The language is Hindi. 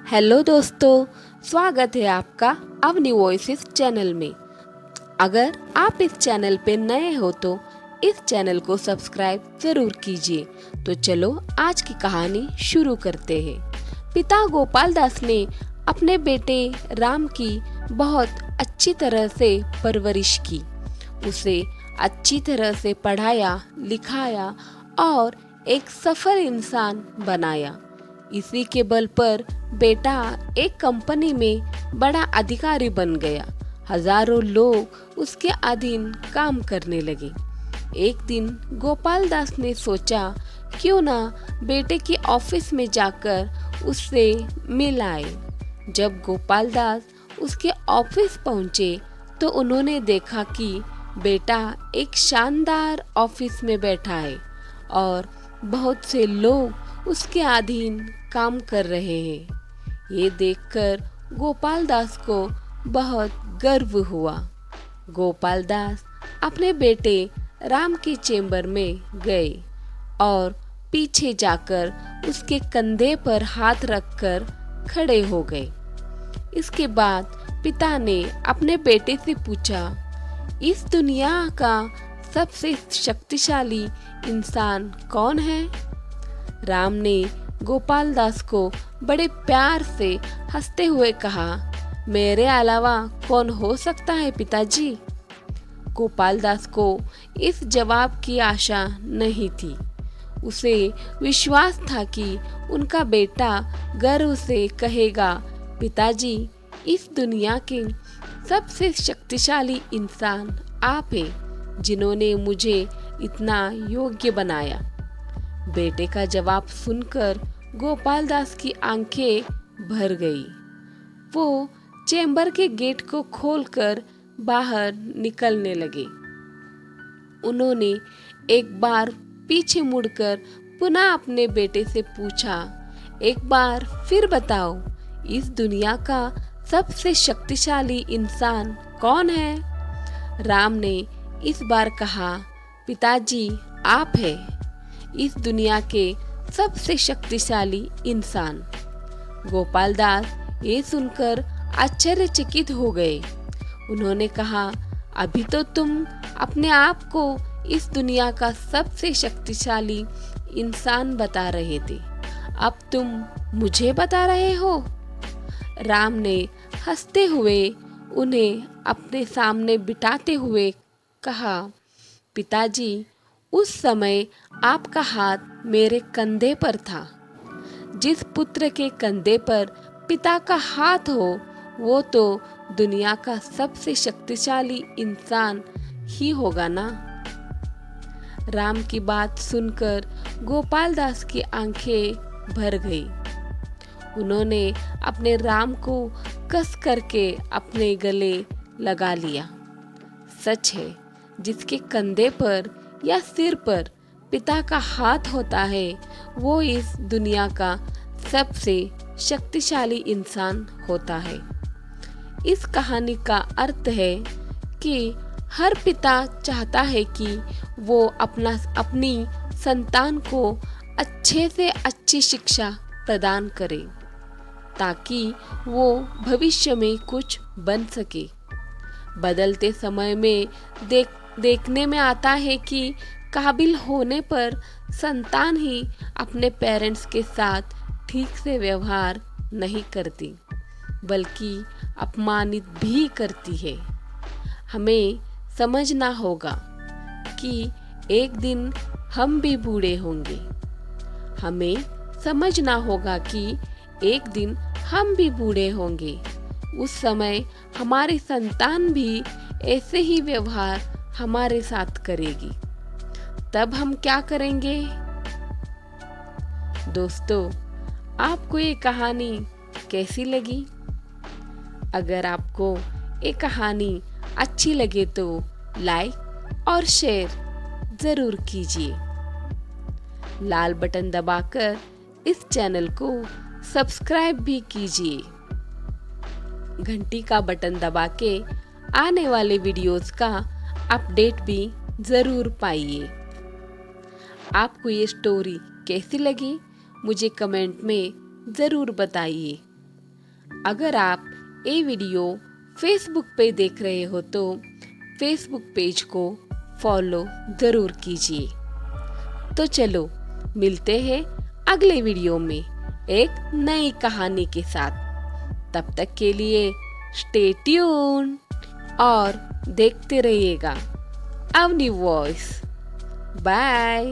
हेलो दोस्तों, स्वागत है आपका अवनी वॉइसेस चैनल में। अगर आप इस चैनल पे नए हो तो इस चैनल को सब्सक्राइब जरूर कीजिए। तो चलो आज की कहानी शुरू करते हैं। पिता गोपाल दास ने अपने बेटे राम की बहुत अच्छी तरह से परवरिश की। उसे अच्छी तरह से पढ़ाया लिखाया और एक सफल इंसान बनाया। इसी के बल पर बेटा एक कंपनी में बड़ा अधिकारी बन गया। हजारों लोग उसके अधीन काम करने लगे। एक दिन गोपाल दास ने सोचा क्यों ना बेटे की ऑफिस में जाकर उससे मिल आए। जब गोपाल दास उसके ऑफिस पहुंचे तो उन्होंने देखा कि बेटा एक शानदार ऑफिस में बैठा है और बहुत से लोग उसके अधीन काम कर रहे हैं। ये देखकर गोपाल दास को बहुत गर्व हुआ। गोपाल दास अपने बेटे राम के चेम्बर में गए और पीछे जाकर उसके कंधे पर हाथ रखकर खड़े हो गए। इसके बाद पिता ने अपने बेटे से पूछा, इस दुनिया का सबसे शक्तिशाली इंसान कौन है? राम ने गोपाल दास को बड़े प्यार से हंसते हुए कहा, मेरे अलावा कौन हो सकता है पिताजी? गोपाल दास को इस जवाब की आशा नहीं थी। उसे विश्वास था कि उनका बेटा गर्व से कहेगा, पिताजी, इस दुनिया के सबसे शक्तिशाली इंसान आप हैं, जिन्होंने मुझे इतना योग्य बनाया। बेटे का जवाब सुनकर गोपाल दास की आंखें भर गई। वो चेम्बर के गेट को खोलकर बाहर निकलने लगे। उन्होंने एक बार पीछे मुड़कर पुनः अपने बेटे से पूछा, एक बार फिर बताओ, इस दुनिया का सबसे शक्तिशाली इंसान कौन है? राम ने इस बार कहा, पिताजी, आप हैं इस दुनिया के सबसे शक्तिशाली इंसान। गोपाल दास ये सुनकर आश्चर्यचकित हो गए। उन्होंने कहा, अभी तो तुम अपने आप को इस दुनिया का सबसे शक्तिशाली इंसान बता रहे थे, अब तुम मुझे बता रहे हो? राम ने हंसते हुए उन्हें अपने सामने बिठाते हुए कहा, पिताजी, उस समय आपका हाथ मेरे कंधे पर था। जिस पुत्र के कंधे पर पिता का हाथ हो वो तो दुनिया का सबसे शक्तिशाली इंसान ही होगा ना। राम की बात सुनकर गोपाल दास की आंखें भर गई। उन्होंने अपने राम को कस करके अपने गले लगा लिया। सच है, जिसके कंधे पर या सिर पर पिता का हाथ होता है वो इस दुनिया का सबसे शक्तिशाली इंसान होता है। इस कहानी का अर्थ है कि हर पिता चाहता है कि वो अपनी संतान को अच्छे से अच्छी शिक्षा प्रदान करे ताकि वो भविष्य में कुछ बन सके। बदलते समय में देखने में आता है कि काबिल होने पर संतान ही अपने पेरेंट्स के साथ ठीक से व्यवहार नहीं करती, बल्कि अपमानित भी करती है। हमें समझना होगा कि एक दिन हम भी बूढ़े होंगे। हमें समझना होगा कि एक दिन हम भी बूढ़े होंगे। उस समय हमारी संतान भी ऐसे ही व्यवहार हमारे साथ करेगी। तब हम क्या करेंगे? दोस्तों, आपको ये कहानी कैसी लगी? अगर आपको ये कहानी अच्छी लगे तो लाइक और शेयर जरूर कीजिए। लाल बटन दबाकर इस चैनल को सब्सक्राइब भी कीजिए। घंटी का बटन दबा के आने वाले वीडियोस का अपडेट भी जरूर पाइए। आपको ये स्टोरी कैसी लगी मुझे कमेंट में जरूर बताइए। अगर आप ये वीडियो फेसबुक पे देख रहे हो तो फेसबुक पेज को फॉलो ज़रूर कीजिए। तो चलो मिलते हैं अगले वीडियो में एक नई कहानी के साथ। तब तक के लिए स्टे ट्यून और देखते रहिएगा अवनी वॉइस। बाय।